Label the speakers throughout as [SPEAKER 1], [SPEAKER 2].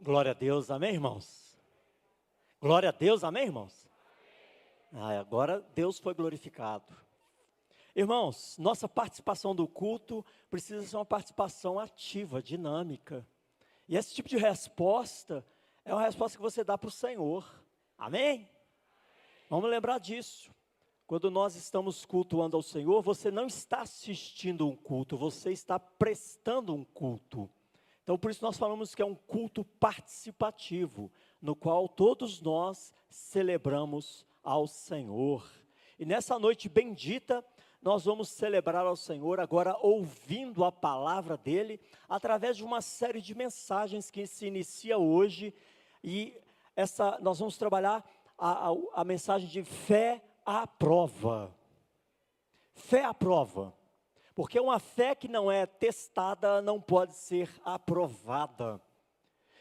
[SPEAKER 1] Glória a Deus, amém, irmãos? Glória a Deus, amém, irmãos? Agora Deus foi glorificado. Irmãos, nossa participação do culto precisa ser uma participação ativa, dinâmica. E esse tipo de resposta é uma resposta que você dá para o Senhor. Amém? Vamos lembrar disso. Quando nós estamos cultuando ao Senhor, você não está assistindo um culto, você está prestando um culto. Então, por isso nós falamos que é um culto participativo, no qual todos nós celebramos ao Senhor. E nessa noite bendita, nós vamos celebrar ao Senhor agora ouvindo a palavra dEle, através de uma série de mensagens que se inicia hoje. E nós vamos trabalhar a mensagem de fé à prova. Fé à prova. Porque uma fé que não é testada não pode ser aprovada.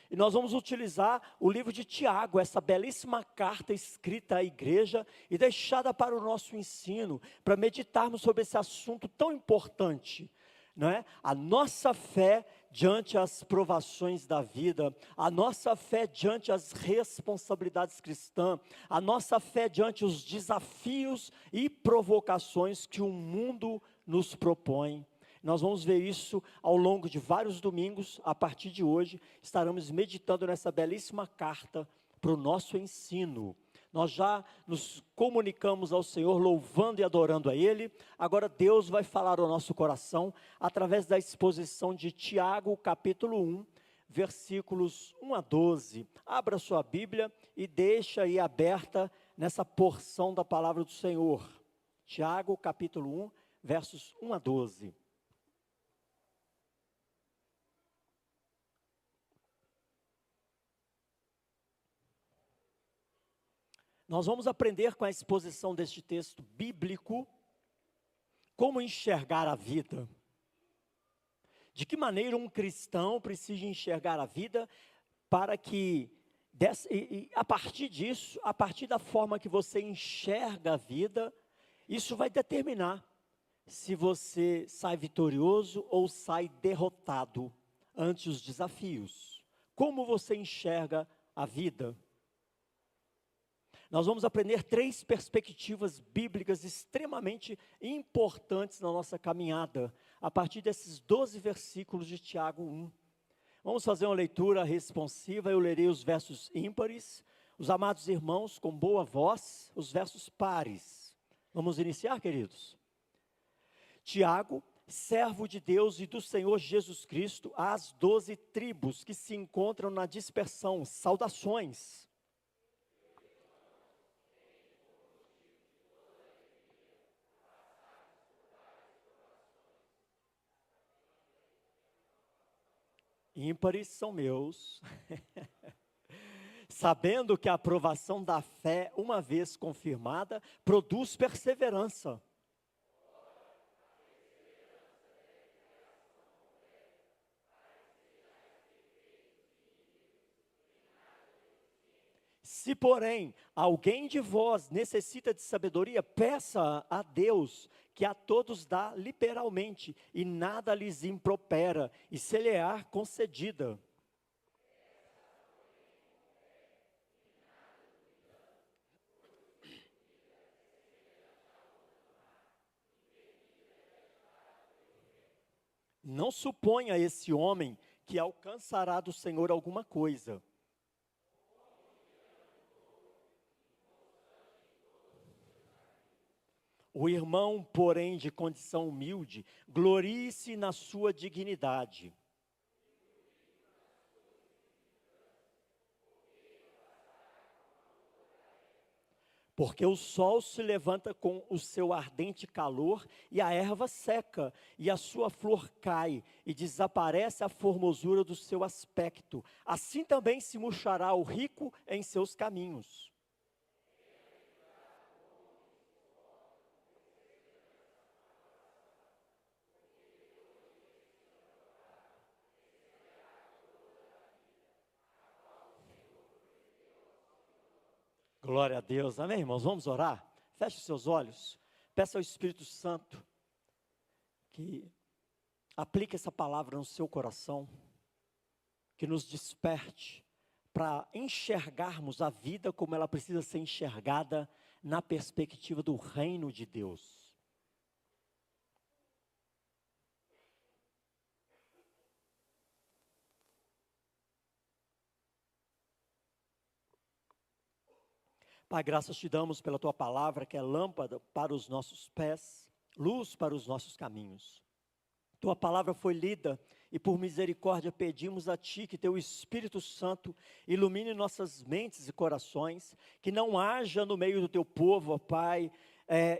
[SPEAKER 1] E nós vamos utilizar o livro de Tiago, essa belíssima carta escrita à igreja e deixada para o nosso ensino, para meditarmos sobre esse assunto tão importante, não é? A nossa fé diante as provações da vida, a nossa fé diante as responsabilidades cristãs, a nossa fé diante os desafios e provocações que o mundo nos propõe. Nós vamos ver isso ao longo de vários domingos. A partir de hoje, estaremos meditando nessa belíssima carta para o nosso ensino. Nós já nos comunicamos ao Senhor, louvando e adorando a Ele. Agora Deus vai falar ao nosso coração, através da exposição de Tiago, capítulo 1, versículos 1 a 12. Abra sua Bíblia e deixa aí aberta nessa porção da palavra do Senhor. Tiago, capítulo 1, versos 1 a 12. Nós vamos aprender com a exposição deste texto bíblico, como enxergar a vida. De que maneira um cristão precisa enxergar a vida, para que, a partir disso, a partir da forma que você enxerga a vida, isso vai determinar se você sai vitorioso ou sai derrotado ante os desafios. Como você enxerga a vida? Nós vamos aprender 3 perspectivas bíblicas extremamente importantes na nossa caminhada, a partir desses 12 versículos de Tiago 1. Vamos fazer uma leitura responsiva. Eu lerei os versos ímpares, os amados irmãos com boa voz, os versos pares. Vamos iniciar, queridos? Tiago, servo de Deus e do Senhor Jesus Cristo, às 12 tribos que se encontram na dispersão, saudações. Ímpares são meus, sabendo que a aprovação da fé, uma vez confirmada, produz perseverança. Se, porém, alguém de vós necessita de sabedoria, peça a Deus, que a todos dá liberalmente, e nada lhes impropera, e se lhe é concedida. Não suponha esse homem que alcançará do Senhor alguma coisa. O irmão, porém, de condição humilde, glorie-se na sua dignidade. Porque o sol se levanta com o seu ardente calor, e a erva seca, e a sua flor cai, e desaparece a formosura do seu aspecto. Assim também se murchará o rico em seus caminhos. Glória a Deus, amém, irmãos? Vamos orar? Feche os seus olhos, peça ao Espírito Santo que aplique essa palavra no seu coração, que nos desperte para enxergarmos a vida como ela precisa ser enxergada na perspectiva do reino de Deus. Pai, graças te damos pela tua palavra, que é lâmpada para os nossos pés, luz para os nossos caminhos. Tua palavra foi lida e por misericórdia pedimos a Ti que Teu Espírito Santo ilumine nossas mentes e corações, que não haja no meio do Teu povo, ó Pai,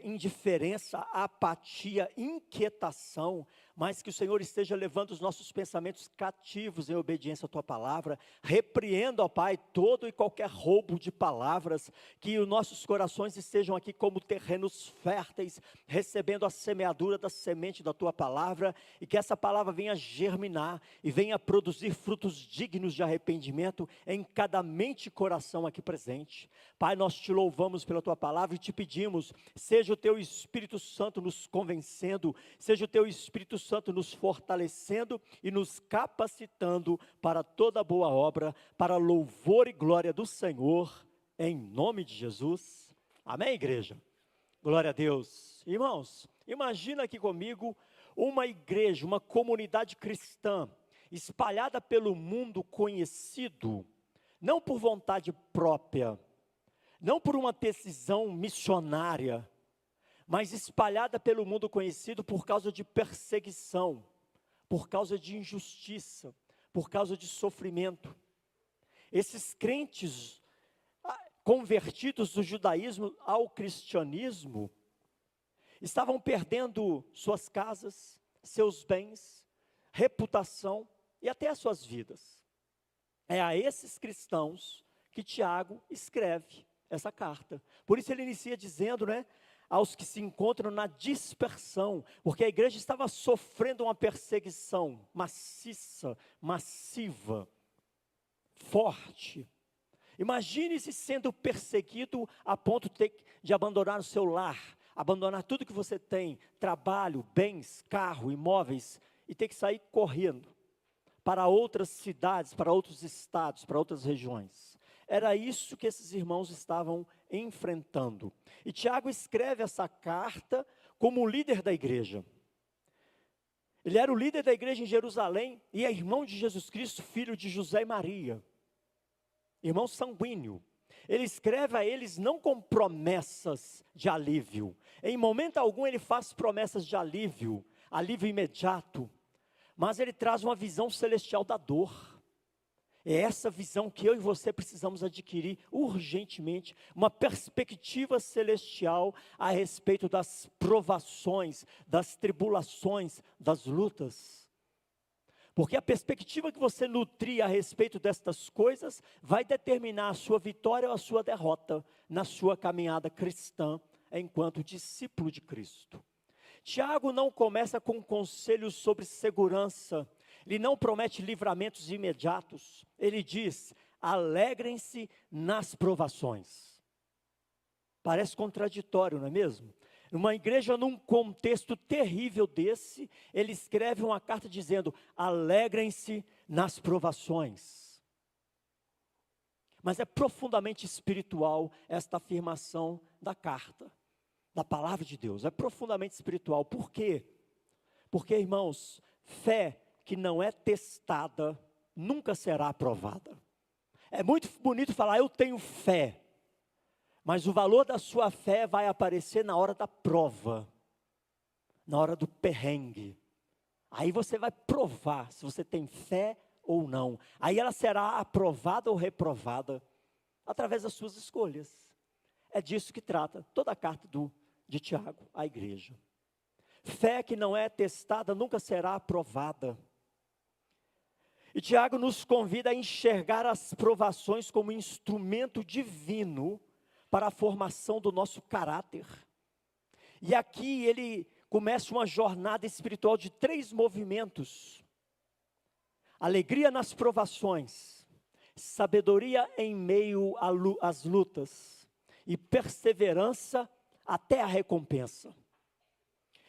[SPEAKER 1] indiferença, apatia, inquietação, mas que o Senhor esteja levando os nossos pensamentos cativos em obediência à Tua palavra. Repreenda, ó Pai, todo e qualquer roubo de palavras, que os nossos corações estejam aqui como terrenos férteis, recebendo a semeadura da semente da Tua palavra, e que essa palavra venha germinar e venha produzir frutos dignos de arrependimento em cada mente e coração aqui presente. Pai, nós te louvamos pela Tua palavra e te pedimos, seja o Teu Espírito Santo nos convencendo, seja o Teu Espírito Santo nos fortalecendo e nos capacitando para toda boa obra, para louvor e glória do Senhor, em nome de Jesus. Amém, igreja? Glória a Deus. Irmãos, imagina aqui comigo uma igreja, uma comunidade cristã, espalhada pelo mundo conhecido, não por vontade própria, não por uma decisão missionária, mas espalhada pelo mundo conhecido por causa de perseguição, por causa de injustiça, por causa de sofrimento. Esses crentes convertidos do judaísmo ao cristianismo, estavam perdendo suas casas, seus bens, reputação e até as suas vidas. É a esses cristãos que Tiago escreve essa carta. Por isso ele inicia dizendo, aos que se encontram na dispersão, porque a igreja estava sofrendo uma perseguição maciça, massiva, forte. Imagine-se sendo perseguido a ponto de abandonar o seu lar, abandonar tudo que você tem, trabalho, bens, carro, imóveis, e ter que sair correndo para outras cidades, para outros estados, para outras regiões. Era isso que esses irmãos estavam enfrentando. E Tiago escreve essa carta como líder da igreja. Ele era o líder da igreja em Jerusalém e é irmão de Jesus Cristo, filho de José e Maria. Irmão sanguíneo. Ele escreve a eles não com promessas de alívio. Em momento algum ele faz promessas de alívio imediato. Mas ele traz uma visão celestial da dor. É essa visão que eu e você precisamos adquirir urgentemente, uma perspectiva celestial a respeito das provações, das tribulações, das lutas. Porque a perspectiva que você nutrir a respeito destas coisas vai determinar a sua vitória ou a sua derrota na sua caminhada cristã enquanto discípulo de Cristo. Tiago não começa com conselhos sobre segurança. Ele não promete livramentos imediatos. Ele diz, alegrem-se nas provações. Parece contraditório, não é mesmo? Numa igreja, num contexto terrível desse, ele escreve uma carta dizendo, alegrem-se nas provações. Mas é profundamente espiritual esta afirmação da carta, da palavra de Deus. É profundamente espiritual. Por quê? Porque, irmãos, fé que não é testada, nunca será aprovada. É muito bonito falar, eu tenho fé, mas o valor da sua fé vai aparecer na hora da prova, na hora do perrengue. Aí você vai provar se você tem fé ou não. Aí ela será aprovada ou reprovada, através das suas escolhas. É disso que trata toda a carta de Tiago à igreja. Fé que não é testada, nunca será aprovada. E Tiago nos convida a enxergar as provações como instrumento divino para a formação do nosso caráter. E aqui ele começa uma jornada espiritual de 3 movimentos. Alegria nas provações, sabedoria em meio às lutas e perseverança até a recompensa.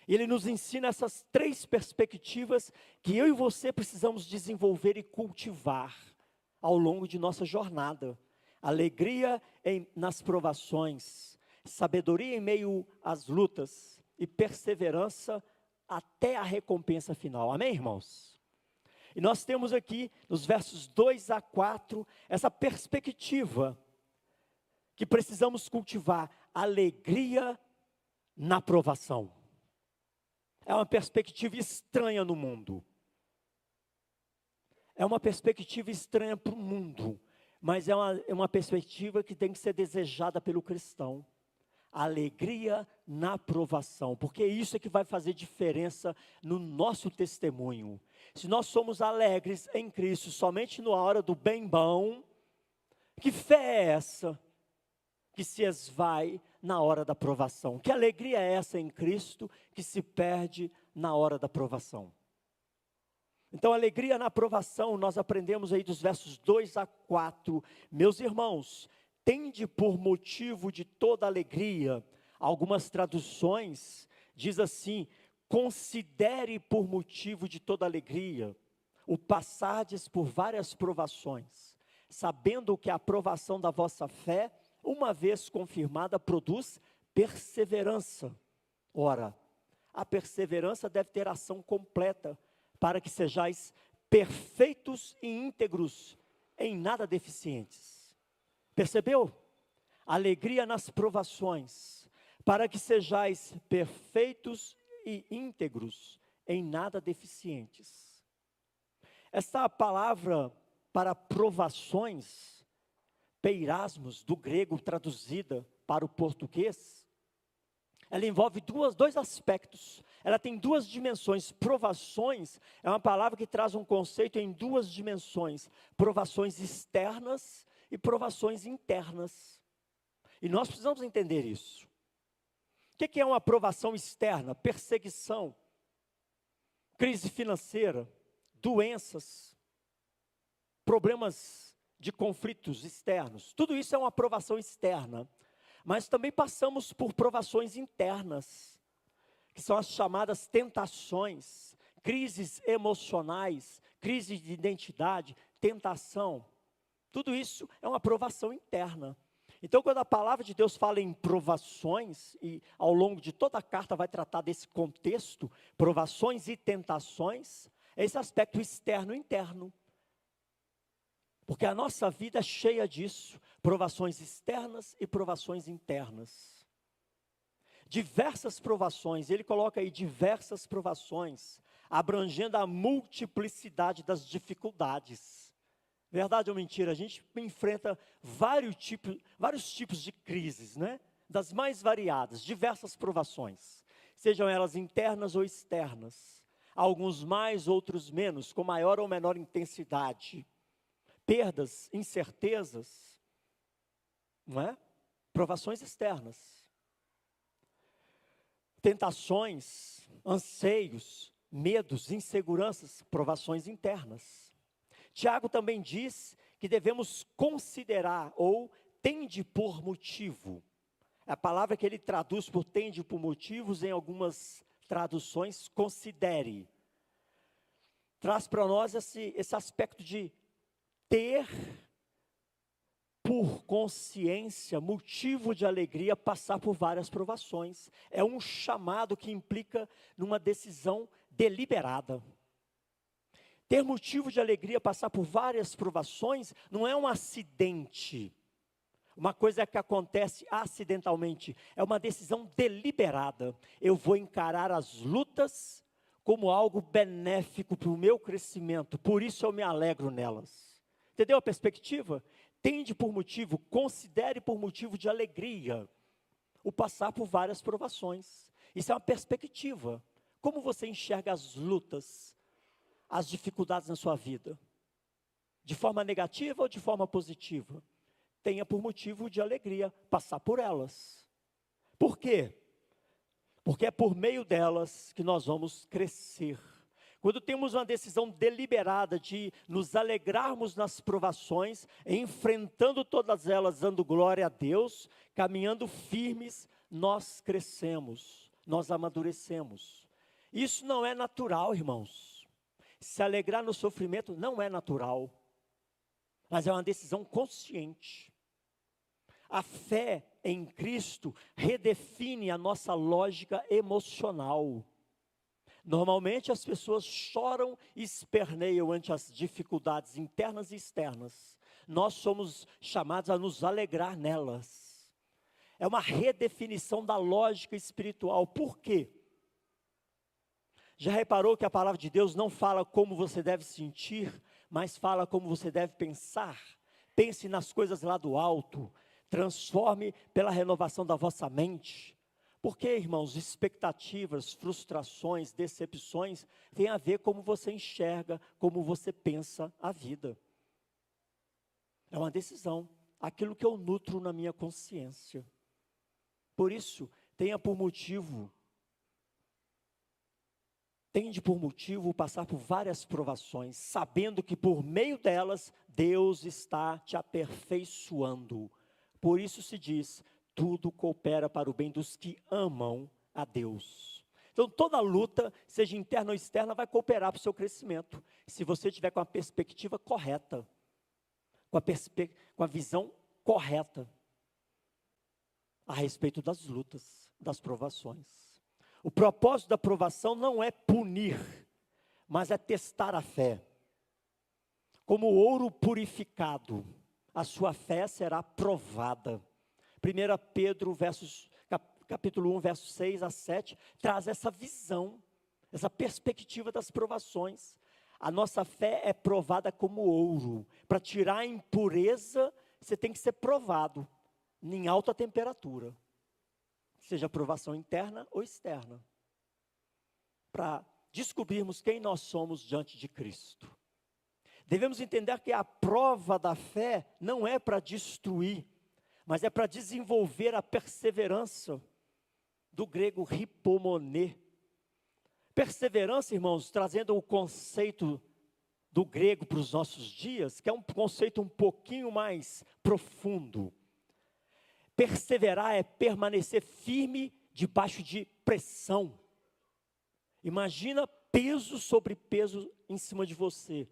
[SPEAKER 1] Ele nos ensina essas 3 perspectivas que eu e você precisamos desenvolver e cultivar ao longo de nossa jornada. Alegria nas provações, sabedoria em meio às lutas e perseverança até a recompensa final. Amém, irmãos? E nós temos aqui, nos versos 2 a 4, essa perspectiva que precisamos cultivar, alegria na provação. É uma perspectiva estranha no mundo. É uma perspectiva estranha para o mundo, mas é uma perspectiva que tem que ser desejada pelo cristão. Alegria na provação, porque isso é que vai fazer diferença no nosso testemunho. Se nós somos alegres em Cristo somente na hora do bem bom, que fé é essa que se esvai na hora da provação? Que alegria é essa em Cristo que se perde na hora da provação? Então, alegria na provação, nós aprendemos aí dos versos 2 a 4. Meus irmãos, tende por motivo de toda alegria. Algumas traduções diz assim: considere por motivo de toda alegria o passardes por várias provações, sabendo que a aprovação da vossa fé, uma vez confirmada, produz perseverança. Ora, a perseverança deve ter ação completa, para que sejais perfeitos e íntegros, em nada deficientes. Percebeu? Alegria nas provações, para que sejais perfeitos e íntegros, em nada deficientes. Esta palavra para provações, peirasmos, do grego traduzida para o português, ela envolve dois aspectos, ela tem duas dimensões. Provações é uma palavra que traz um conceito em duas dimensões: provações externas e provações internas. E nós precisamos entender isso. O que é uma provação externa? Perseguição, crise financeira, doenças, problemas de conflitos externos. Tudo isso é uma provação externa. Mas também passamos por provações internas, que são as chamadas tentações, crises emocionais, crise de identidade, tentação. Tudo isso é uma provação interna. Então, quando a palavra de Deus fala em provações, e ao longo de toda a carta vai tratar desse contexto, provações e tentações, é esse aspecto externo e interno. Porque a nossa vida é cheia disso, provações externas e provações internas. Diversas provações, ele coloca aí diversas provações, abrangendo a multiplicidade das dificuldades. Verdade ou mentira? A gente enfrenta vários tipos de crises, né? Das mais variadas, diversas provações, sejam elas internas ou externas, alguns mais, outros menos, com maior ou menor intensidade. Perdas, incertezas, não é? Provações externas. Tentações, anseios, medos, inseguranças, provações internas. Tiago também diz que devemos considerar, ou tende por motivo. A palavra que ele traduz por tende por motivos, em algumas traduções, considere. Traz para nós esse aspecto de ter por consciência, motivo de alegria, passar por várias provações. É um chamado que implica numa decisão deliberada. Ter motivo de alegria, passar por várias provações, não é um acidente, uma coisa que acontece acidentalmente, é uma decisão deliberada. Eu vou encarar as lutas como algo benéfico para o meu crescimento, por isso eu me alegro nelas. Entendeu a perspectiva? Tende por motivo, considere por motivo de alegria o passar por várias provações. Isso é uma perspectiva. Como você enxerga as lutas, as dificuldades na sua vida? De forma negativa ou de forma positiva? Tenha por motivo de alegria passar por elas. Por quê? Porque é por meio delas que nós vamos crescer. Quando temos uma decisão deliberada de nos alegrarmos nas provações, enfrentando todas elas, dando glória a Deus, caminhando firmes, nós crescemos, nós amadurecemos. Isso não é natural, irmãos. Se alegrar no sofrimento não é natural. mas é uma decisão consciente. A fé em Cristo redefine a nossa lógica emocional. Normalmente as pessoas choram e esperneiam ante as dificuldades internas e externas. Nós somos chamados a nos alegrar nelas. É uma redefinição da lógica espiritual. Por quê? Já reparou que a palavra de Deus não fala como você deve sentir, mas fala como você deve pensar? Pense nas coisas lá do alto, transforme pela renovação da vossa mente. Porque, irmãos, expectativas, frustrações, decepções, têm a ver como você enxerga, como você pensa a vida. É uma decisão, aquilo que eu nutro na minha consciência. Por isso, tende por motivo passar por várias provações, sabendo que por meio delas, Deus está te aperfeiçoando. Por isso se diz, tudo coopera para o bem dos que amam a Deus. Então toda luta, seja interna ou externa, vai cooperar para o seu crescimento, se você tiver com a perspectiva correta, com a visão correta, a respeito das lutas, das provações. O propósito da provação não é punir, mas é testar a fé. Como ouro purificado, a sua fé será provada. 1 Pedro, capítulo 1, versos 6 a 7, traz essa visão, essa perspectiva das provações. A nossa fé é provada como ouro. Para tirar a impureza, você tem que ser provado em alta temperatura. Seja provação interna ou externa. Para descobrirmos quem nós somos diante de Cristo. Devemos entender que a prova da fé não é para destruir, mas é para desenvolver a perseverança, do grego hipomoné. Perseverança, irmãos, trazendo o conceito do grego para os nossos dias, que é um conceito um pouquinho mais profundo. Perseverar é permanecer firme debaixo de pressão. Imagina peso sobre peso em cima de você.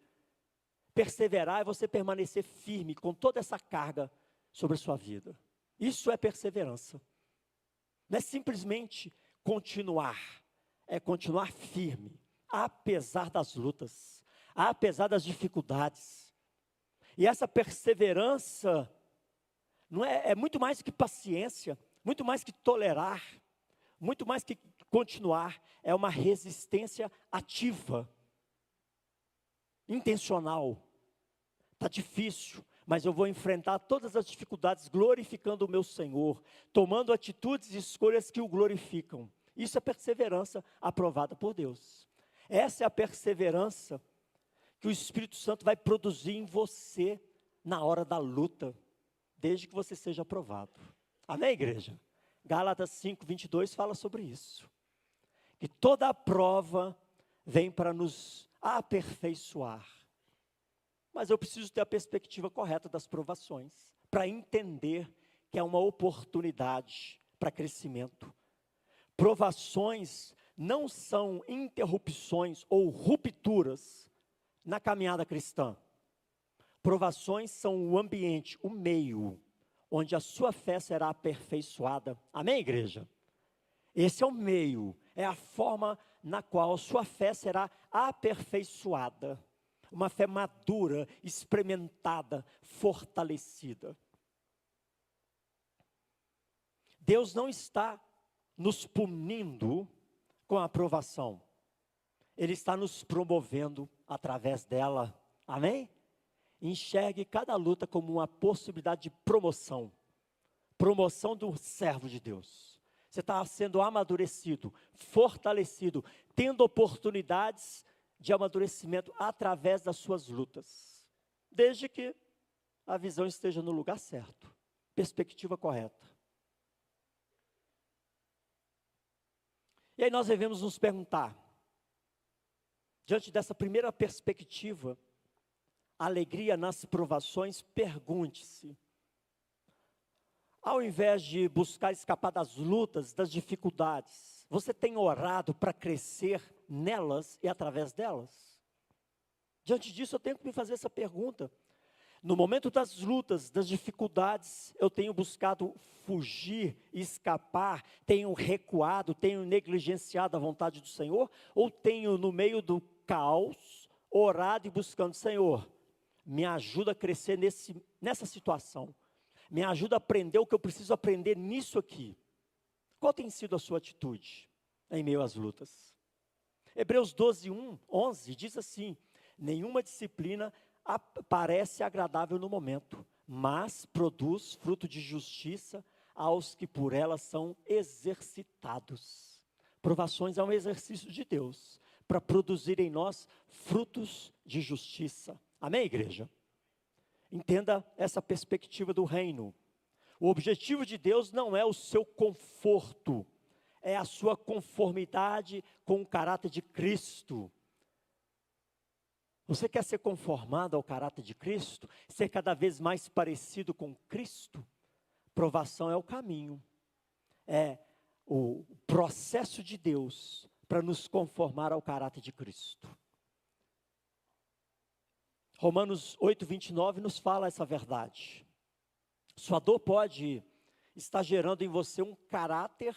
[SPEAKER 1] Perseverar é você permanecer firme com toda essa carga sobre a sua vida. Isso é perseverança. Não é simplesmente continuar, é continuar firme, apesar das lutas, apesar das dificuldades. E essa perseverança é muito mais que paciência, muito mais que tolerar, muito mais que continuar, é uma resistência ativa, intencional. Está difícil, mas eu vou enfrentar todas as dificuldades glorificando o meu Senhor, tomando atitudes e escolhas que o glorificam. Isso é perseverança aprovada por Deus. Essa é a perseverança que o Espírito Santo vai produzir em você na hora da luta, desde que você seja aprovado. Amém, igreja? Gálatas 5, 22 fala sobre isso. Que toda a prova vem para nos aperfeiçoar. Mas eu preciso ter a perspectiva correta das provações, para entender que é uma oportunidade para crescimento. Provações não são interrupções ou rupturas na caminhada cristã. Provações são o ambiente, o meio, onde a sua fé será aperfeiçoada. Amém, igreja? Esse é o meio, é a forma na qual a sua fé será aperfeiçoada. Uma fé madura, experimentada, fortalecida. Deus não está nos punindo com a aprovação. Ele está nos promovendo através dela. Amém? Enxergue cada luta como uma possibilidade de promoção. Promoção do servo de Deus. Você está sendo amadurecido, fortalecido, tendo oportunidades de amadurecimento através das suas lutas. Desde que a visão esteja no lugar certo. Perspectiva correta. E aí nós devemos nos perguntar, diante dessa primeira perspectiva, alegria nas provações, pergunte-se, ao invés de buscar escapar das lutas, das dificuldades, você tem orado para crescer nelas e através delas? Diante disso eu tenho que me fazer essa pergunta. No momento das lutas, das dificuldades, eu tenho buscado fugir, escapar, tenho recuado, tenho negligenciado a vontade do Senhor, ou tenho no meio do caos, orado e buscando, Senhor, me ajuda a crescer nessa situação, me ajuda a aprender o que eu preciso aprender nisso aqui. Qual tem sido a sua atitude em meio às lutas? Hebreus 11 diz assim: nenhuma disciplina parece agradável no momento, mas produz fruto de justiça aos que por ela são exercitados. Provações é um exercício de Deus para produzir em nós frutos de justiça. Amém, igreja? Entenda essa perspectiva do reino. O objetivo de Deus não é o seu conforto, é a sua conformidade com o caráter de Cristo. Você quer ser conformado ao caráter de Cristo? Ser cada vez mais parecido com Cristo? Provação é o caminho. É o processo de Deus para nos conformar ao caráter de Cristo. Romanos 8:29 nos fala essa verdade. Sua dor pode estar gerando em você um caráter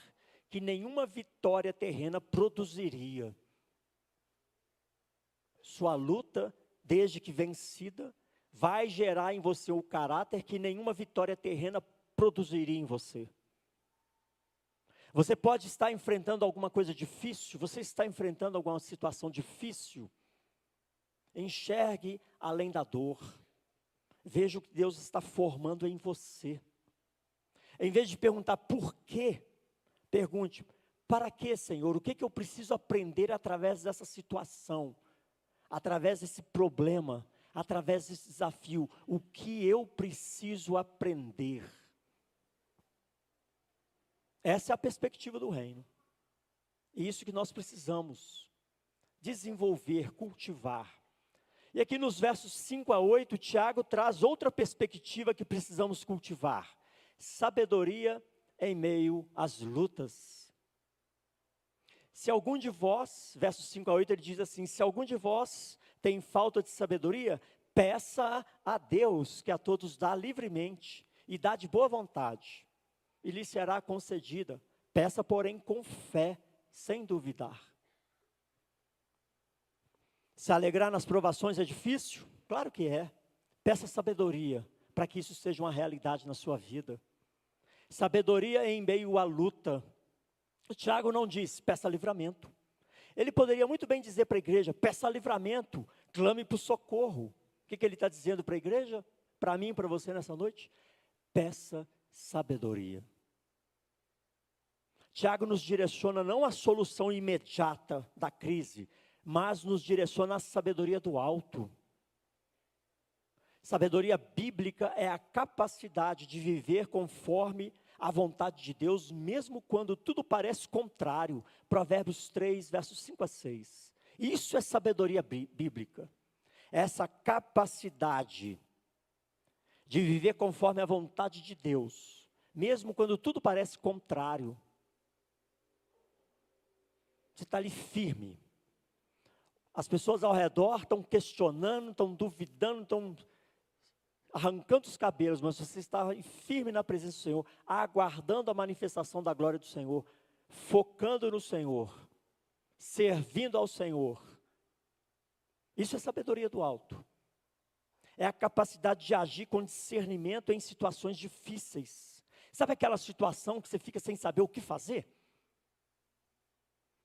[SPEAKER 1] que nenhuma vitória terrena produziria. Sua luta, desde que vencida, vai gerar em você o caráter que nenhuma vitória terrena produziria em você. Você pode estar enfrentando alguma coisa difícil, você está enfrentando alguma situação difícil. Enxergue além da dor. Veja o que Deus está formando em você. Em vez de perguntar por quê, pergunte, para quê, Senhor? O que eu preciso aprender através dessa situação? Através desse problema, através desse desafio, o que eu preciso aprender? Essa é a perspectiva do reino. E isso que nós precisamos desenvolver, cultivar. E aqui nos versos 5-8, Tiago traz outra perspectiva que precisamos cultivar. Sabedoria em meio às lutas. Se algum de vós, versos 5-8, ele diz assim: se algum de vós tem falta de sabedoria, peça a Deus, que a todos dá livremente, e dá de boa vontade, e lhe será concedida. Peça, porém, com fé, sem duvidar. Se alegrar nas provações é difícil? Claro que é. Peça sabedoria, para que isso seja uma realidade na sua vida. Sabedoria em meio à luta. O Tiago não diz, peça livramento. Ele poderia muito bem dizer para a igreja, peça livramento, clame por socorro. O que ele está dizendo para a igreja? Para mim e para você nessa noite? Peça sabedoria. Tiago nos direciona não à solução imediata da crise, mas nos direciona à sabedoria do alto. Sabedoria bíblica é a capacidade de viver conforme a vontade de Deus, mesmo quando tudo parece contrário. Provérbios 3, versos 5-6. Isso é sabedoria bíblica. Essa capacidade de viver conforme a vontade de Deus, mesmo quando tudo parece contrário. Você está ali firme. As pessoas ao redor estão questionando, estão duvidando, estão arrancando os cabelos, mas você está firme na presença do Senhor, aguardando a manifestação da glória do Senhor, focando no Senhor, servindo ao Senhor. Isso é sabedoria do alto. É a capacidade de agir com discernimento em situações difíceis. Sabe aquela situação que você fica sem saber o que fazer?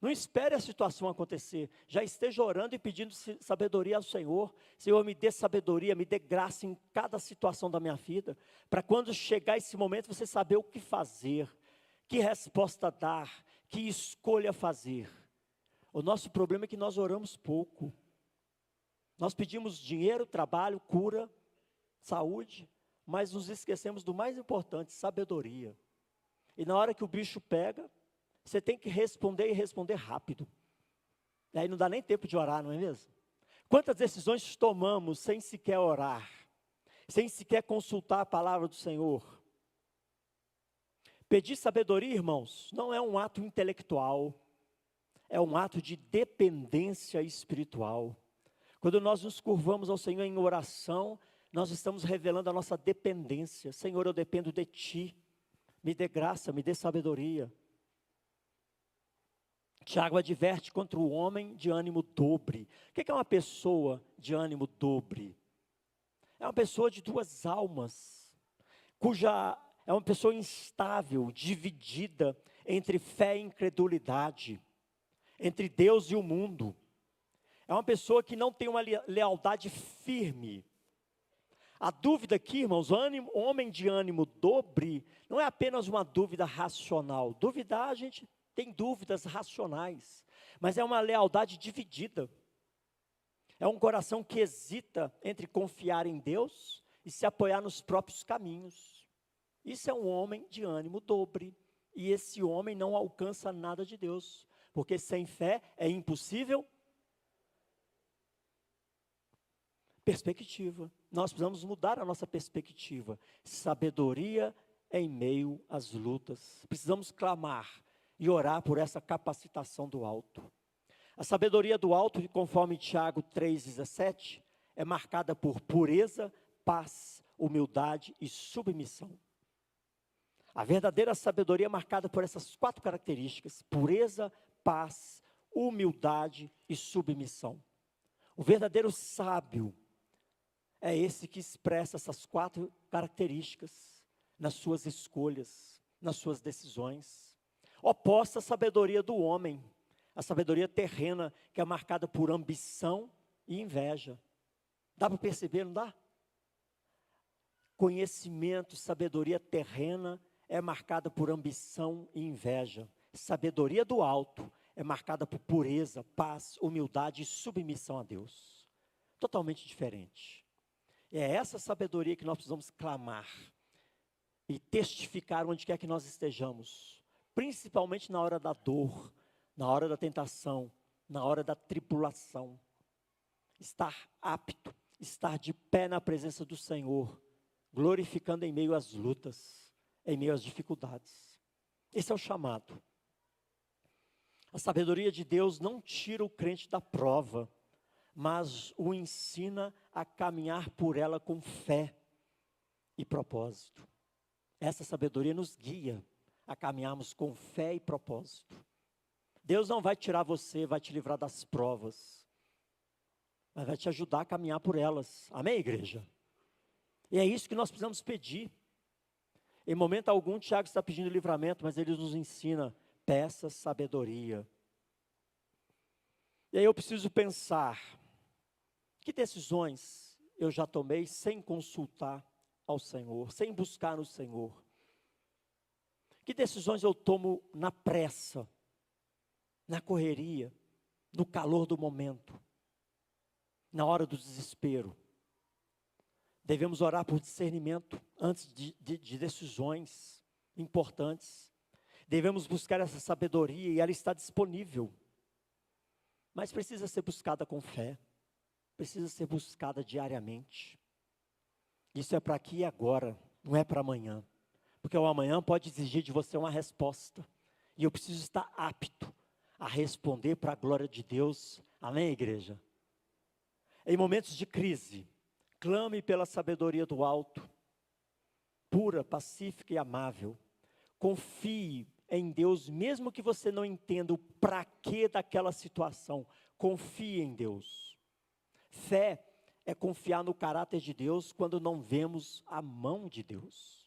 [SPEAKER 1] Não espere a situação acontecer, já esteja orando e pedindo sabedoria ao Senhor. Senhor, me dê sabedoria, me dê graça em cada situação da minha vida, para quando chegar esse momento você saber o que fazer, que resposta dar, que escolha fazer. O nosso problema é que nós oramos pouco. Nós pedimos dinheiro, trabalho, cura, saúde, mas nos esquecemos do mais importante, sabedoria. E na hora que o bicho pega, você tem que responder e responder rápido. E aí não dá nem tempo de orar, não é mesmo? Quantas decisões tomamos sem sequer orar, sem sequer consultar a palavra do Senhor? Pedir sabedoria, irmãos, não é um ato intelectual, é um ato de dependência espiritual. Quando nós nos curvamos ao Senhor em oração, nós estamos revelando a nossa dependência. Senhor, eu dependo de Ti. Me dê graça, me dê sabedoria. Tiago adverte contra o homem de ânimo dobre. O que é uma pessoa de ânimo dobre? É uma pessoa de duas almas, é uma pessoa instável, dividida entre fé e incredulidade, entre Deus e o mundo. É uma pessoa que não tem uma lealdade firme. A dúvida aqui, irmãos, homem de ânimo dobre, não é apenas uma dúvida racional. Duvidar, a gente tem dúvidas racionais, mas é uma lealdade dividida. É um coração que hesita entre confiar em Deus e se apoiar nos próprios caminhos. Isso é um homem de ânimo dobre. E esse homem não alcança nada de Deus, porque sem fé é impossível. Perspectiva. Nós precisamos mudar a nossa perspectiva. Sabedoria em meio às lutas. Precisamos clamar e orar por essa capacitação do alto. A sabedoria do alto, conforme Tiago 3,17, é marcada por pureza, paz, humildade e submissão. A verdadeira sabedoria é marcada por essas 4 características: pureza, paz, humildade e submissão. O verdadeiro sábio é esse que expressa essas 4 características nas suas escolhas, nas suas decisões. Oposta à sabedoria do homem, a sabedoria terrena, que é marcada por ambição e inveja. Dá para perceber, não dá? Conhecimento, sabedoria terrena é marcada por ambição e inveja. Sabedoria do alto é marcada por pureza, paz, humildade e submissão a Deus. Totalmente diferente. É essa sabedoria que nós precisamos clamar e testificar onde quer que nós estejamos, principalmente na hora da dor, na hora da tentação, na hora da tribulação. Estar apto, estar de pé na presença do Senhor, glorificando em meio às lutas, em meio às dificuldades. Esse é o chamado. A sabedoria de Deus não tira o crente da prova, mas o ensina a caminhar por ela com fé e propósito. Essa sabedoria nos guia a caminharmos com fé e propósito. Deus não vai tirar você, vai te livrar das provas, mas vai te ajudar a caminhar por elas. Amém, igreja? E é isso que nós precisamos pedir. Em momento algum, Tiago está pedindo livramento, mas ele nos ensina: peça sabedoria. E aí eu preciso pensar: que decisões eu já tomei sem consultar ao Senhor, sem buscar no Senhor? Que decisões eu tomo na pressa, na correria, no calor do momento, na hora do desespero? Devemos orar por discernimento antes de decisões importantes. Devemos buscar essa sabedoria e ela está disponível. Mas precisa ser buscada com fé. Precisa ser buscada diariamente. Isso é para aqui e agora, não é para amanhã. Porque o amanhã pode exigir de você uma resposta. E eu preciso estar apto a responder para a glória de Deus. Amém, igreja? Em momentos de crise, clame pela sabedoria do alto, pura, pacífica e amável. Confie em Deus, mesmo que você não entenda o para quê daquela situação. Confie em Deus. Fé é confiar no caráter de Deus quando não vemos a mão de Deus.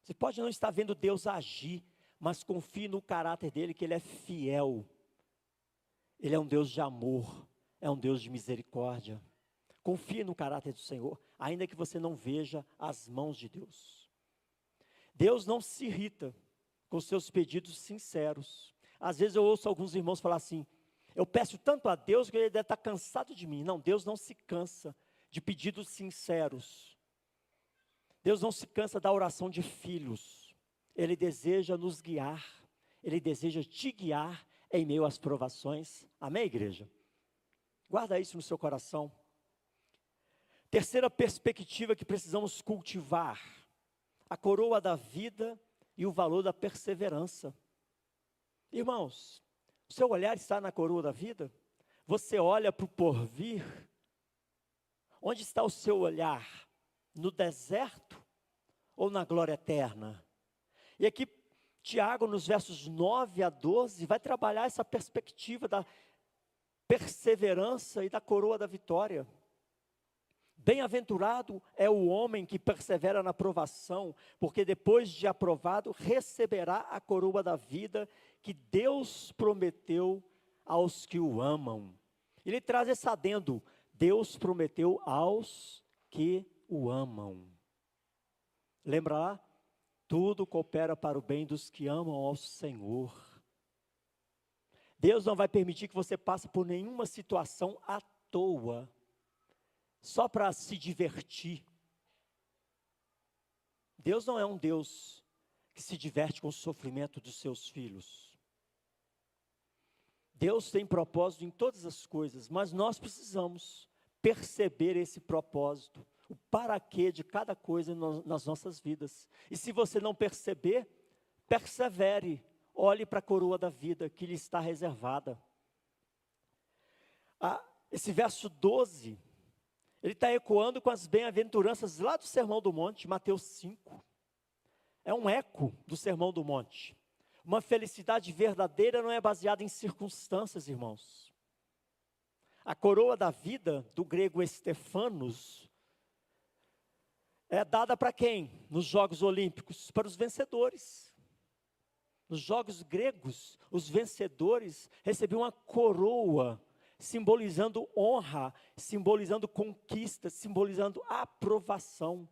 [SPEAKER 1] Você pode não estar vendo Deus agir, mas confie no caráter dele, que ele é fiel. Ele é um Deus de amor, é um Deus de misericórdia. Confie no caráter do Senhor, ainda que você não veja as mãos de Deus. Deus não se irrita com seus pedidos sinceros. Às vezes eu ouço alguns irmãos falar assim: eu peço tanto a Deus que ele deve estar cansado de mim. Não, Deus não se cansa de pedidos sinceros. Deus não se cansa da oração de filhos. Ele deseja nos guiar. Ele deseja te guiar em meio às provações. Amém, igreja? Guarda isso no seu coração. Terceira perspectiva que precisamos cultivar: a coroa da vida e o valor da perseverança. Irmãos, o seu olhar está na coroa da vida? Você olha para o porvir? Onde está o seu olhar? No deserto ou na glória eterna? E aqui, Tiago, nos versos 9 a 12, vai trabalhar essa perspectiva da perseverança e da coroa da vitória. Bem-aventurado é o homem que persevera na provação, porque depois de aprovado, receberá a coroa da vida que Deus prometeu aos que o amam. Ele traz esse adendo: Deus prometeu aos que o amam. Lembra lá? Tudo coopera para o bem dos que amam ao Senhor. Deus não vai permitir que você passe por nenhuma situação à toa, só para se divertir. Deus não é um Deus que se diverte com o sofrimento dos seus filhos. Deus tem propósito em todas as coisas, mas nós precisamos perceber esse propósito, o para quê de cada coisa nas nossas vidas. E se você não perceber, persevere, olhe para a coroa da vida que lhe está reservada. Esse verso 12, ele está ecoando com as bem-aventuranças lá do Sermão do Monte, Mateus 5. É um eco do Sermão do Monte. Uma felicidade verdadeira não é baseada em circunstâncias, irmãos. A coroa da vida, do grego Estefanos, é dada para quem? Nos Jogos Olímpicos? Para os vencedores. Nos Jogos gregos, os vencedores recebiam uma coroa, simbolizando honra, simbolizando conquista, simbolizando aprovação.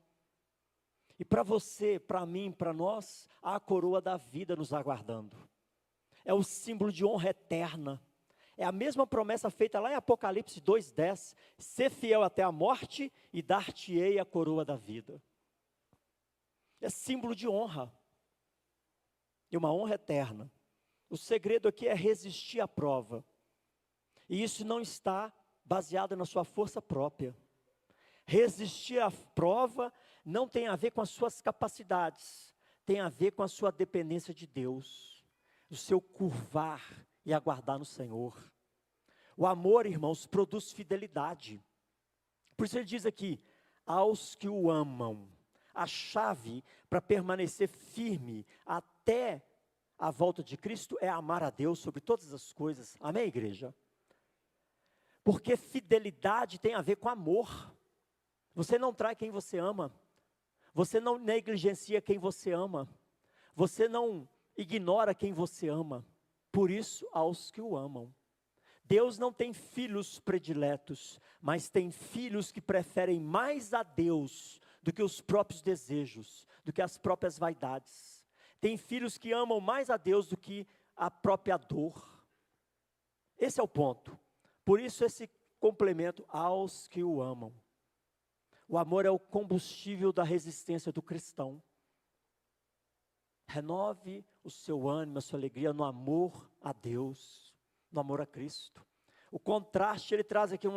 [SPEAKER 1] E para você, para mim, para nós, há a coroa da vida nos aguardando. É o símbolo de honra eterna. É a mesma promessa feita lá em Apocalipse 2:10. Ser fiel até a morte e dar-te-ei a coroa da vida. É símbolo de honra. E uma honra eterna. O segredo aqui é resistir à prova. E isso não está baseado na sua força própria. Resistir à prova não tem a ver com as suas capacidades. Tem a ver com a sua dependência de Deus. O seu curvar e aguardar no Senhor. O amor, irmãos, produz fidelidade. Por isso ele diz aqui, aos que o amam. A chave para permanecer firme até a volta de Cristo é amar a Deus sobre todas as coisas. Amém, igreja? Porque fidelidade tem a ver com amor. Você não trai quem você ama. Você não negligencia quem você ama. Você não ignora quem você ama. Por isso, aos que o amam. Deus não tem filhos prediletos, mas tem filhos que preferem mais a Deus do que os próprios desejos, do que as próprias vaidades. Tem filhos que amam mais a Deus do que a própria dor. Esse é o ponto. Por isso esse complemento, aos que o amam. O amor é o combustível da resistência do cristão. Renove o seu ânimo, a sua alegria no amor a Deus, no amor a Cristo. O contraste, ele traz aqui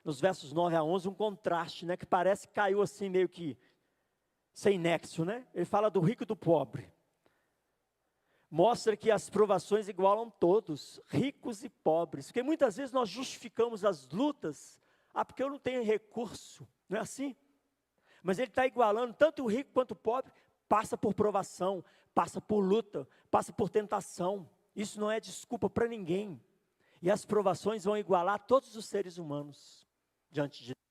[SPEAKER 1] nos versos 9 a 11, um contraste, né, que parece que caiu assim meio que sem nexo, né? Ele fala do rico e do pobre. Mostra que as provações igualam todos, ricos e pobres. Porque muitas vezes nós justificamos as lutas, porque eu não tenho recurso, não é assim? Mas ele está igualando, tanto o rico quanto o pobre, passa por provação, passa por luta, passa por tentação. Isso não é desculpa para ninguém. E as provações vão igualar todos os seres humanos diante de Deus.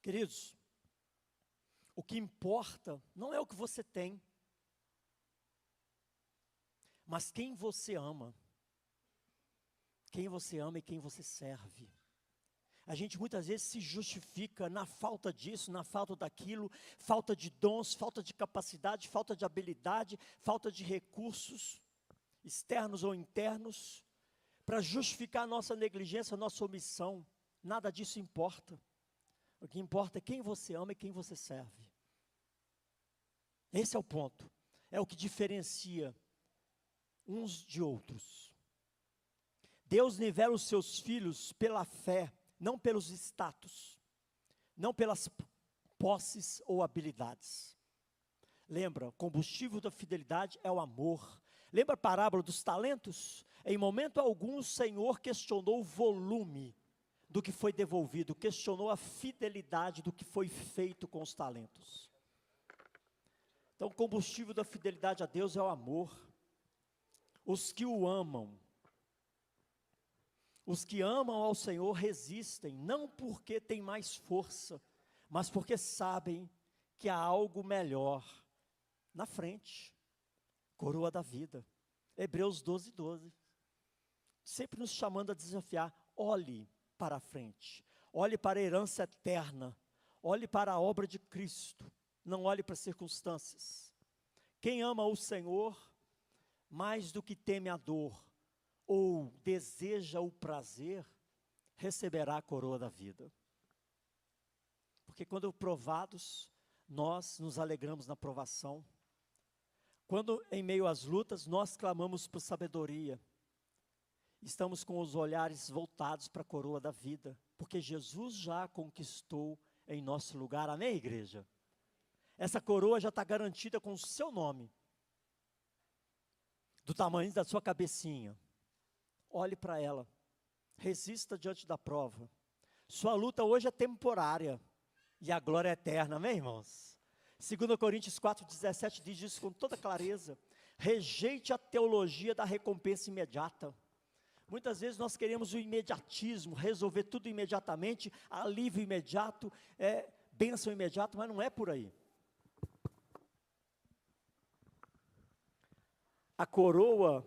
[SPEAKER 1] Queridos, o que importa não é o que você tem, mas quem você ama. Quem você ama e quem você serve. A gente muitas vezes se justifica na falta disso, na falta daquilo, falta de dons, falta de capacidade, falta de habilidade, falta de recursos, externos ou internos, para justificar a nossa negligência, a nossa omissão. nada disso importa. O que importa é quem você ama e quem você serve. Esse é o ponto. É o que diferencia uns de outros. Deus nivela os seus filhos pela fé, não pelos status, não pelas posses ou habilidades. Lembra, o combustível da fidelidade é o amor. Lembra a parábola dos talentos? Em momento algum o Senhor questionou o volume do que foi devolvido, questionou a fidelidade do que foi feito com os talentos. Então o combustível da fidelidade a Deus é o amor. Os que o amam, os que amam ao Senhor resistem, não porque têm mais força, mas porque sabem que há algo melhor na frente. Coroa da vida. Hebreus 12:12. Sempre nos chamando a desafiar, olhe para a frente, olhe para a herança eterna, olhe para a obra de Cristo, não olhe para as circunstâncias. Quem ama o Senhor, mais do que teme a dor, ou deseja o prazer, receberá a coroa da vida. Porque quando provados, nós nos alegramos na provação. Quando em meio às lutas, nós clamamos por sabedoria. Estamos com os olhares voltados para a coroa da vida, porque Jesus já conquistou em nosso lugar, amém, igreja? Essa coroa já está garantida com o seu nome, do tamanho da sua cabecinha. Olhe para ela, resista diante da prova. Sua luta hoje é temporária, e a glória é eterna, amém, irmãos? 2 Coríntios 4:17 diz isso com toda clareza. Rejeite a teologia da recompensa imediata. Muitas vezes nós queremos o imediatismo, resolver tudo imediatamente, alívio imediato, bênção imediata, mas não é por aí. A coroa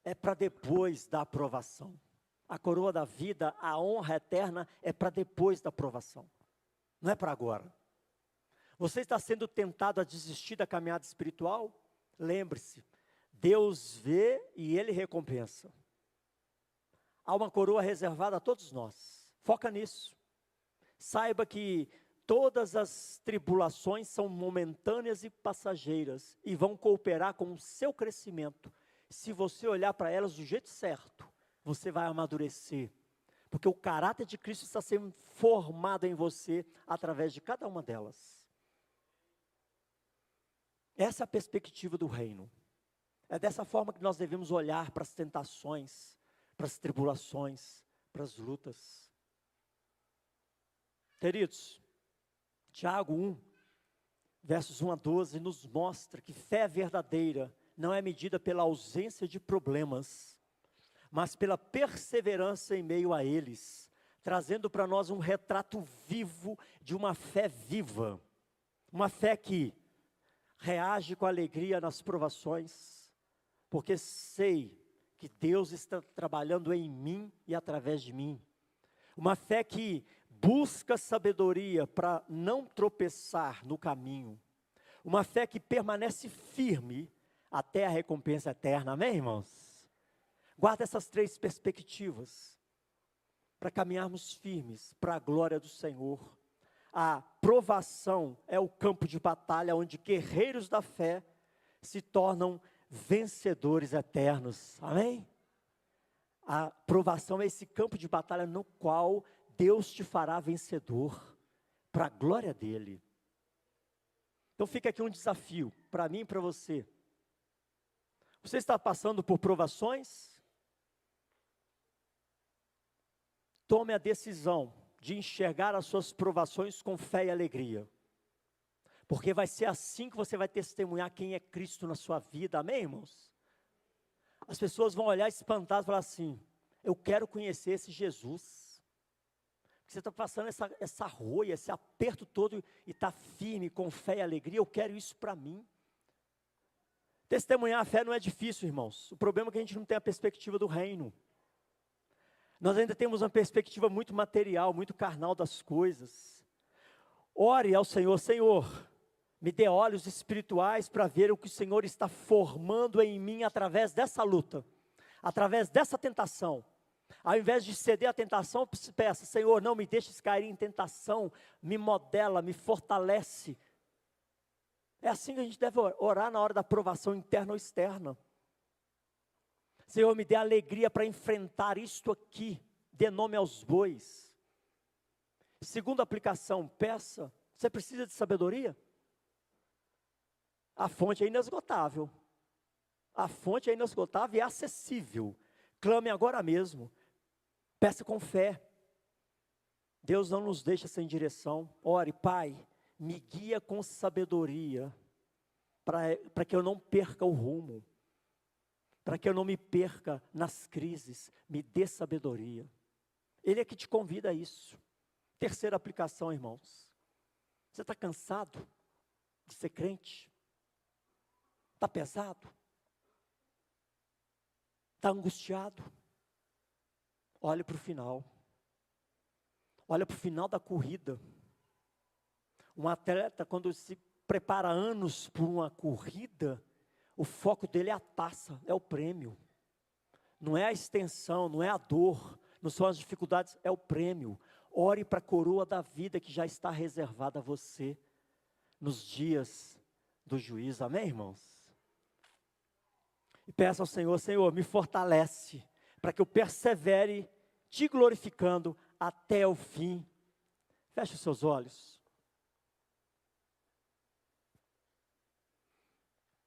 [SPEAKER 1] é para depois da aprovação. A coroa da vida, a honra eterna é para depois da aprovação. Não é para agora. Você está sendo tentado a desistir da caminhada espiritual? Lembre-se, Deus vê e Ele recompensa. Há uma coroa reservada a todos nós. Foca nisso. Saiba que todas as tribulações são momentâneas e passageiras e vão cooperar com o seu crescimento. Se você olhar para elas do jeito certo, você vai amadurecer. Porque o caráter de Cristo está sendo formado em você através de cada uma delas. Essa é a perspectiva do reino. É dessa forma que nós devemos olhar para as tentações, para as tribulações, para as lutas. Queridos, Tiago 1, versos 1 a 12, nos mostra que fé verdadeira não é medida pela ausência de problemas, mas pela perseverança em meio a eles, trazendo para nós um retrato vivo de uma fé viva, uma fé que reage com alegria nas provações, porque sei que Deus está trabalhando em mim e através de mim. Uma fé que busca sabedoria para não tropeçar no caminho. Uma fé que permanece firme até a recompensa eterna. Amém, irmãos? Guarda essas três perspectivas para caminharmos firmes para a glória do Senhor. A provação é o campo de batalha onde guerreiros da fé se tornam vencedores eternos, amém? A provação é esse campo de batalha no qual Deus te fará vencedor, para a glória dEle. Então fica aqui um desafio, para mim e para você. Você está passando por provações? Tome a decisão de enxergar as suas provações com fé e alegria. Porque vai ser assim que você vai testemunhar quem é Cristo na sua vida, amém, irmãos? As pessoas vão olhar espantadas e falar assim, eu quero conhecer esse Jesus. Porque você está passando essa roia, esse aperto todo e está firme, com fé e alegria, eu quero isso para mim. Testemunhar a fé não é difícil, irmãos. O problema é que a gente não tem a perspectiva do reino. Nós ainda temos uma perspectiva muito material, muito carnal das coisas. Ore ao Senhor, Senhor, me dê olhos espirituais para ver o que o Senhor está formando em mim através dessa luta, através dessa tentação. Ao invés de ceder à tentação, peça: Senhor, não me deixes cair em tentação, me modela, me fortalece. É assim que a gente deve orar na hora da provação interna ou externa. Senhor, me dê alegria para enfrentar isto aqui, dê nome aos bois. Segunda aplicação, peça: você precisa de sabedoria? A fonte é inesgotável. A fonte é inesgotável e é acessível. Clame agora mesmo. Peça com fé. Deus não nos deixa sem direção. Ore: Pai, me guia com sabedoria, para que eu não perca o rumo, para que eu não me perca nas crises. Me dê sabedoria. Ele é que te convida a isso. Terceira aplicação, irmãos. Você está cansado de ser crente? Está pesado? Está angustiado? Olhe para o final. Olha para o final da corrida. Um atleta, quando se prepara anos por uma corrida, o foco dele é a taça, é o prêmio. Não é a extensão, não é a dor, não são as dificuldades, é o prêmio. Ore para a coroa da vida que já está reservada a você nos dias do juízo. Amém, irmãos? E peça ao Senhor: Senhor, me fortalece, para que eu persevere te glorificando até o fim. Feche os seus olhos.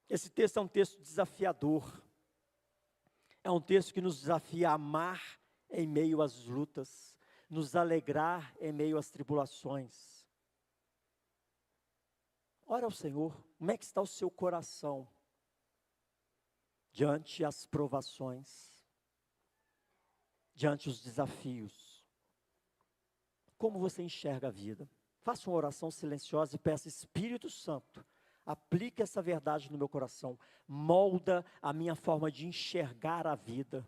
[SPEAKER 1] Esse texto é um texto desafiador. É um texto que nos desafia a amar em meio às lutas, nos alegrar em meio às tribulações. Ora ao Senhor: como é que está o seu coração diante as provações, diante os desafios? Como você enxerga a vida? Faça uma oração silenciosa e peça: Espírito Santo, aplique essa verdade no meu coração, molda a minha forma de enxergar a vida.